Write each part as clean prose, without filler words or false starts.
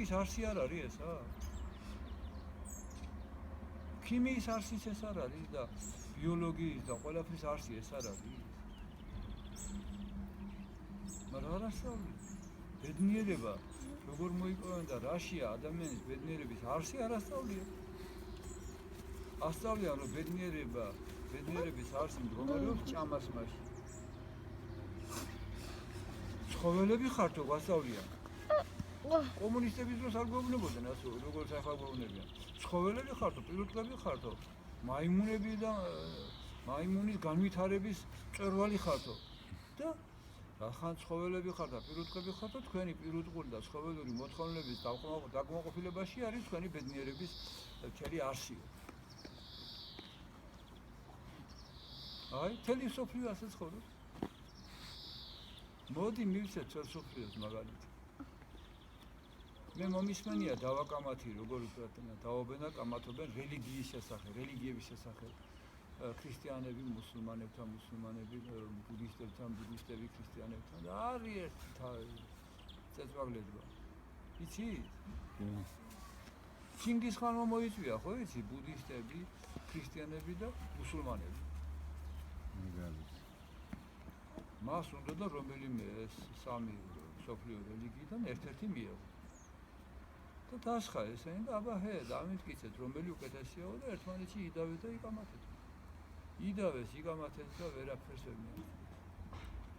ის არსი არ არის ესა? ქიმიის არსიც ეს არ არის და ბიოლოგიის და ყველაფრის არსი ეს არ არის. მაგრამ არ ასწავლი. ბედნიერება როგორ მოიპოვენ და რაშია ადამიანის ბედნიერების არსი არ ასწავლია. ასწავლიან რომ ბედნიერების არსი მდგომარეობს ჭამასმაში. ცხოველები ხართო გვასწავლიან. კომუნისტების დროს არ გვეუბნებოდნენ ასე როგორც ახლა გვეუბნებიან. ცხოველები ხართო, პირუტყვები ხართო, მაიმუნები და მაიმუნის განვითარების მწვერვალი ხართო. და რახან ცხოველები ხართ და პირუტყვები ხართ, თქვენი პირუტყვული და ცხოველური მოთხოვნილების დაკმაყოფილებაში არის თქვენი ბედნიერების მთელი არსი. აი, მთელი სოფლიო ასე ცხოვრობს. მოდი მივცეთ წელ სოფლიოს მაგალითად. მე მომისმენია დავაკამათი როგორ დაობენა კამათობენ რელიგიის შესახებ, რელიგიების შესახებ. ქრისტიანები, მუსულმანები, ბუდისტები, ქრისტიანებთან და არის ერთი წეწმაგლება. იცი? ჩინგისხანმა მოიწვია, ხო იცი, ბუდისტები, ქრისტიანები და მუსულმანები. მას უნდა და რომელიმე ეს სამი სოფლიო რელიგიიდან ერთ-ერთი მიიღო. და დასხა ესენი და აბა დამიმტკიცეთ რომელი უკეთესიაო და ერთმანეთში იდავეს და იკამათეთ. იდავეს, იკამათეთ და ვერაფერს ვერ მიაღწიეს.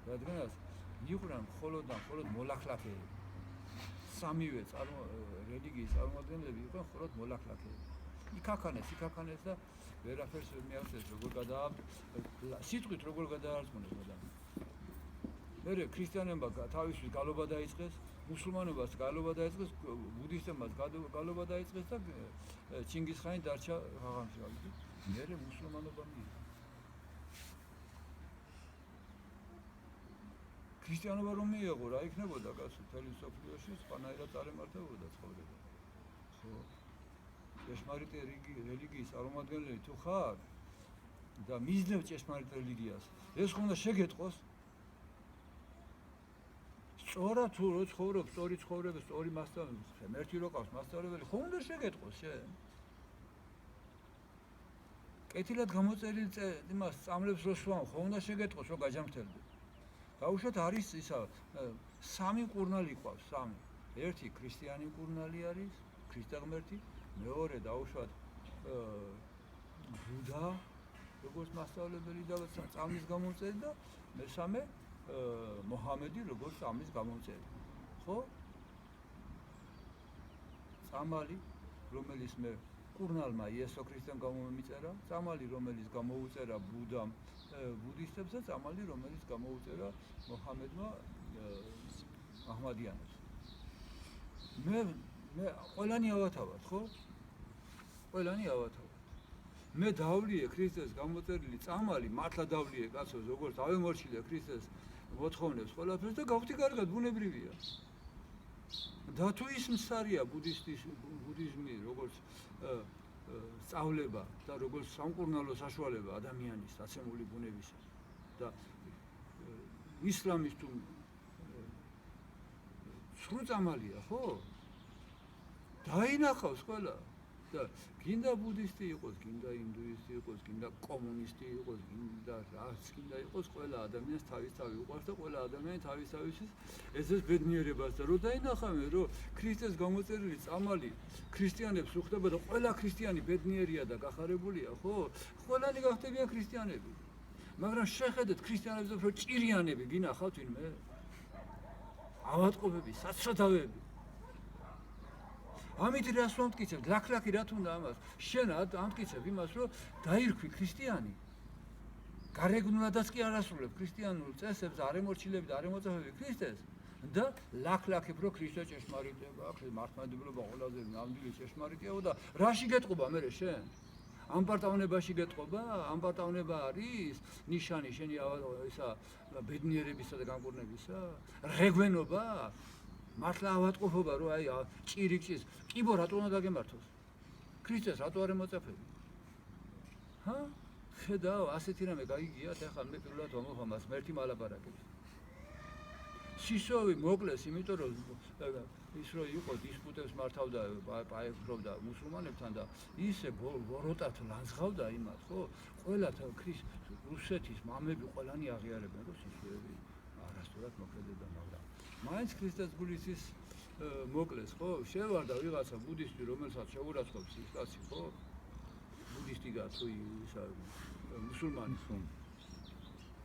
რადგანაც იყვნენ მხოლოდ მოლაქლაქეები. სამივე რელიგიის წარმომადგენლები იყვნენ მხოლოდ მოლაქლაქეები. იქაქანეს და ვერაფერს ვერ მიაღწიეს, სიტყვით როგორ გადაარწმუნეს ადამიანს. მერე ქრისტიანებმა თავისთვის გალობა დაიწყეს, მუსულმანობას გალობა დაიწყეს, ბუდისტებმაც გალობა დაიწყეს და ჩინგისხანი დარჩა ღაღამშრალი. მერე მუსულმანობა მიიღო. ქრისტიანობა რომ მიიღო, რა იქნებოდა კაცო, მთელი სოფლიოში სხვანაირად წარემართებოდა ცხოვრება. ხო. ჭეშმარიტი რელიგიის წარმომადგენელი თუ ხარ და მიზნებ ჭეშმარიტ რელიგიას, ეს ხომ უნდა შეგეტყოს? სწორად თუ რო ცხოვრობ, სწორი ცხოვრება, სწორი მასწავლებელი, ღმერთი რო ყავს მასწავლებელი, ხომ უნდა შეგეტყოს შენ? კეთილად გამოწერილ იმას სწავლებს რო სვამ, ხომ უნდა შეგეტყოს რომ გაჯამრთელდე? დაუშვათ არის ისა სამი მკურნალი ყავს, სამი. ერთი ქრისტიანი მკურნალი არის, ქრისტე ღმერთი, მეორე დაუშვათ ბუდა, როგორც მასწავლებელი და წამის გამომწერი და მესამე მოჰამედი როგორც წამის გამომწერი. ხო? წამალი, რომელიც მე მკურნალმა იესო ქრისტემ გამომიწერა, წამალი, რომელიც გამოუწერა ბუდამ, ბუდისტებს და წამალი, რომელიც გამოუწერა მოჰამედმა აჰმადიანებს. მე ყველანი ავათავად, ხო? ყველანი ავათავად. მე დავლიე ქრისტეს გამოწერილი წამალი, მართლა დავლიე კაცო, როგორც ავემორჩილე ქრისტეს მოთხოვნებს ყველაფერს და გავხდი კარგად, ბუნებრივია. და თუ ის მსარია ბუდიზმი, როგორც სწავლება და როგორც სამკურნალო საშუალება ადამიანის დაცემული ბუნებისა და ისლამის თუ სრულ წამალია, ხო? დაინახავს ყველა. და გინდა ბუდისტი იყოს, გინდა ინდუისტი იყოს, გინდა კომუნისტი იყოს, გინდა რაც გინდა იყოს, ყველა ადამიანს თავის-თავი უყვარს და ყველა ადამიანი თავის-თავისთვის ეძებს ბედნიერებას და რო დაინახავენ, რომ ქრისტეს გამოწერილი წამალი ქრისტიანებს უხდება და ყველა ქრისტიანი ბედნიერია და გახარებულია, ხო? ყველანი გახდებიან ქრისტიანები. მაგრამ შეხედეთ ქრისტიანებს უფრო ჭირიანები გინახავთ ვინმე? ავადმყოფები, საცრათავები. ამით რას ვამტკიცებ? ლაქლაქი რა თუნდა ამას? შენ ამტკიცებ იმას, რომ დაირქვი ქრისტიანი. გარეგნულადაც კი არ ასრულებ ქრისტიანულ წესებს, არ ემორჩილები და არ ემოწაფები ქრისტეს და ლაქლაქებ, რომ ქრისტე ჭეშმარიტება, მართლმადიდებლობა ყველაზე ნამდვილი ჭეშმარიტია და რაში გეტყობა მე შენ? ამ პარტავნებაში გეტყობა? ამ პარტავნება არის ნიშანი შენი ისა ბედნიერებისა და განკურნებისა? რეგვენობა? მართლა ავადმყოფობა რომ აი ჭირიკჭის კიბო რატო უნდა დაგემართოს? ქრისტეს რატო არ ემოწაფები? ჰა? ხედავ, ასეთი რამე გაიგიათ, ახლა მე პირველად ვამოხამას ღმერთი მალაპარაკებს. სისოვი მოკლეს, იმიტომ რომ ის რო იყო დისპუტებს მართავდა, პაექრობდა მუსულმანებთან და ისე ვოროტად ლანძღავდა იმათ, ხო? ყველა რუსეთის მამები ყველანი აღიარებენ, რომ სისოები არასდროს მოქმედება, მაგრამ მაინც ქრისტეს გულისთვის მოკლეს, ხო? შევარდა ვიღაცა ბუდისტი, რომელსაც შეურაცხყოფს ის კაცი, ხო? ბუდისტია თუ ისა მუსულმანი.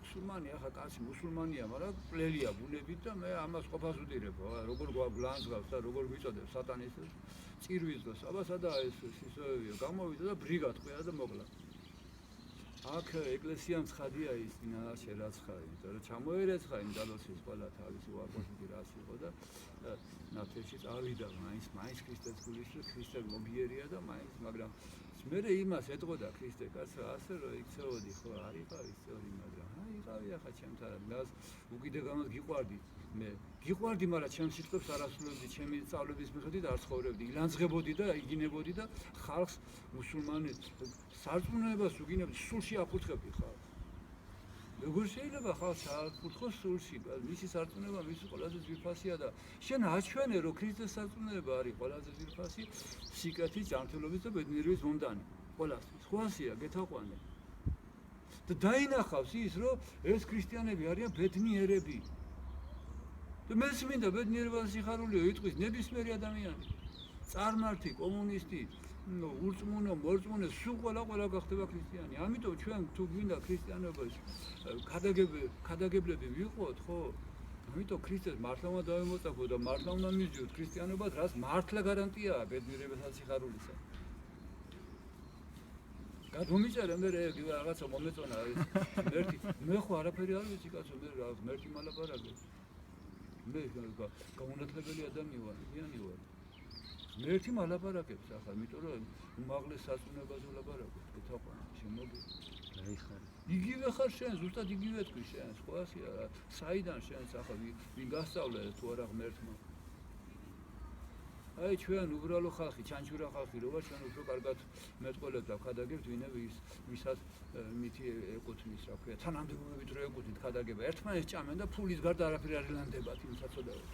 მუსულმანი ახლა კაცი მუსულმანია, მაგრამ პლელია ბუნებით და მე ამას ყოფას ვდირებ, როგორ გლანძღავს და როგორ ვიწოდებ სატანის წირვის დროს. აბა სადაა ეს სისოევია, გამოვიდა და ბრიგად ყია და მოკლა. აქ ეკლესიამ ცხადია ის წინაშე რაც ხარ, იმიტომ რომ ჩამოერეცხა იმ დალოცვის ყველა თავისი უარყოფითი რაც იყო და ნათელში წავიდა მაინც ქრისტეს გულში, ქრისტე მოგიერია და მაინც, მაგრამ მერე იმას ეტყოდა ქრისტე კაცს ასე რომ იქცეოდი ხო არ იყავი სწორი, მაგრამ იყავი ახლა ჩემთან მას უკიდეგანად გიყვარდი მე გიყვარდი, მაგრამ ჩემს სიტყვებს არ ასრულებდი, ჩემი სწავლების მიხედვით არ ცხოვრებდი, ილანძღებოდი და იგინებოდი და ხალხს მუსულმანი სარწმუნოებას უგინებდი, სულში აფუთხებდი ხალხს. როგორ შეიძლება ხალხს აფუთხოს სულში? მისი სარწმუნება მისი ყველაზე ძვირფასია და შენ აჩვენე რომ ქრისტეს სარწმუნება არის ყველაზე ძვირფასი სიკეთის, ჯანმრთელობის და ბედნიერების მომდანი. ყველასთვის. ხო ასეა, გეთაყვანე. და დაინახავს ის რომ ეს ქრისტიანები არიან ბედნიერები. და მეც მინდა ბედნიერებას სიხარულიო იტყვის ნებისმიერი ადამიანი. წარმართი, კომუნისტი, ურწმუნო, მორწმუნე, სულ ყველა გახდება ქრისტიანი. ამიტომ ჩვენ თუ გვინდა ქრისტიანობას ქადაგებლები ვიყოთ, ხო? ამიტომ ქრისტეს მართლა უნდა დავემოწაფოთ და მართლა უნდა მივიძიოთ ქრისტიანობას, რაც მართლა გარანტიაა ბედნიერებისა სიხარულისა. გადმომიწერე მე რაღაცა მომეწონა ეს მერტი, მე ხო არაფერი არ ვიცი კაცო, მე რა მერტი მალაპარაკე. მე გაუნათლებელი ადამიანი ვარ. მერტი მალაპარაკებს ახლა, იმიტომ რომ უმაღლეს სარწმუნოებაზე ვლაპარაკობ, გეთაყვანე, შემოგი. გაიხარე. იგივე ხარ შენ, ზუსტად იგივე თქვი შენ, ხო ასეა, საიდან შენს ახლა ვინ გასწავლე თუ არა ღმერთმა. აი ჩვენ უბრალო ხალხი, ჩანჩურა ხალხი რო ვარ, ჩვენ უფრო კარგად მეტყველებთ და ქადაგებთ ვისაც მითი ეკუთვნის, რა ქვია, თანამდებობებით რო ეკუთვნით ქადაგება. ერთმანეთს ჭამენ და ფულის გარდა არაფერი არ ელანდებათ, იმ საწოდაოდ.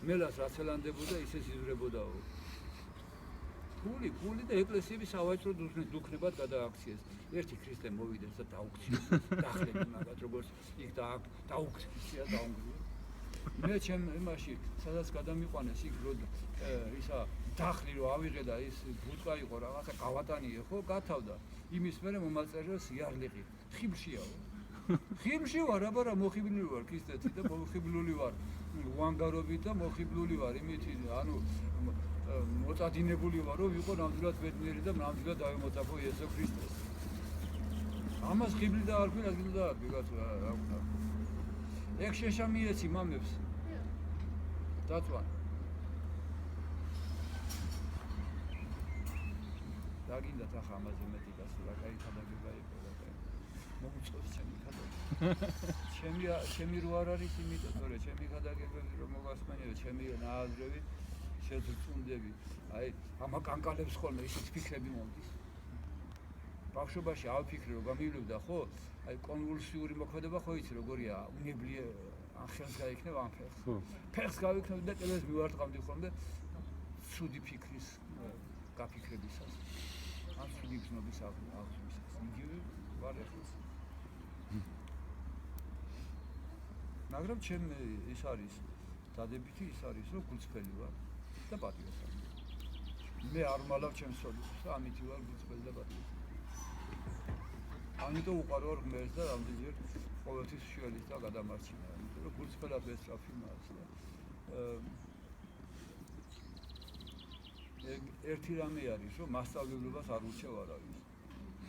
მელას რაც ელანდებოდა, ისე იზრდებოდაო. ფული და ეკლესიები სავაჭრო დუქნებად გადააქციეს. ერთი ქრისტე მოვიდეს და დაუქციეს, დახლები მაგათ როგორც იქ დაუქცია დაუნგრია. მე ჩემ იმაში, სადაც გადამიყვანეს იქ რო ისა დახლი რო ავიღე და ის ბუტყა იყო რაღაცა გავატანიე, ხო, გათავდა. იმის მერე მომაწერეს იარლიყი. ხიბშიაო. ხიბში ვარ, აბარა მოხიბლული ვარ ქრისტეთი და მოხიბლული ვარ. უანგარობით და მოხიბლული ვარ იმით, ანუ მოწადინებული ვარ, რომ ვიყო ნამდვილად ბედნიერი და ნამდვილად დავემოწაფო იესო ქრისტეს. ამას ხიბლი და არ ქვია, ადგილი და არ ვიღაც რა ვქნა. ეგ შეშამიეცი მამებს. დაწვან. დაგინდათ ახლა ამაზე მეტი გასულ, რა კაი ხადაგება იყო, რა კაი. მოუწევს ჩემი ხადაგება. ჩემი რო არ არის იმიტომ, თორე ჩემი ხადაგებები რომ მოგასმენიო, ჩემი ნააზრევი შეძრწუნდები. აი, ამა კანკალებს ხოლმე ისიც ფიქრები მომდის. ბავშვობაში ავფიქრე რომ გამივლებდა, ხო? აი კონვულსიური მოქმედება ხო იცი როგორია, უნებლიე ან ხელს გაიქნებ ან ფეხს. ფეხს გავიქნებ და კელეს მივარტყამდი ხოლმე ცუდი ფიქრის გაფიქრებისას. ან ცუდი გზნობის აღზრდისას. იგივე ვარ ეხლა. მაგრამ ჩემ ის არის დადებითი ის არის რომ გულწრფელი ვარ და პატრიოტი. მე არ მალავ ჩემს სოლიდს და ამითი ვარ გულწრფელი და პატრიოტი. ამიტომ უყარვარ ღმერთს და რამდენჯერ ყოველთვის შვილის და გადამარჩინა, იმიტომ რომ გულწრფელად ვესწრაფი მას და ერთი რამე არის რომ მასწავლებლობას არ ურჩევ არავის.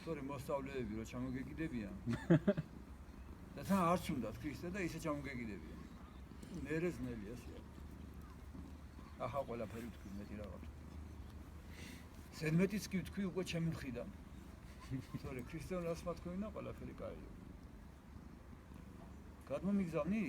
თორემ მოსწავლეები რო ჩამოგეკიდებიან და თან არც უნდათ ქრისტე და ისე ჩამოგეკიდებიან. მერე ძნელი ასეა. ახლა ყველაფერი თქვი მეტი რაღაც. ზედმეტიც კი ვთქვი უკვე ჩემი მხრიდან. თორე ქრისტიანს რა თქვენა ყველაფერი კაია. გადმომიგზავნი?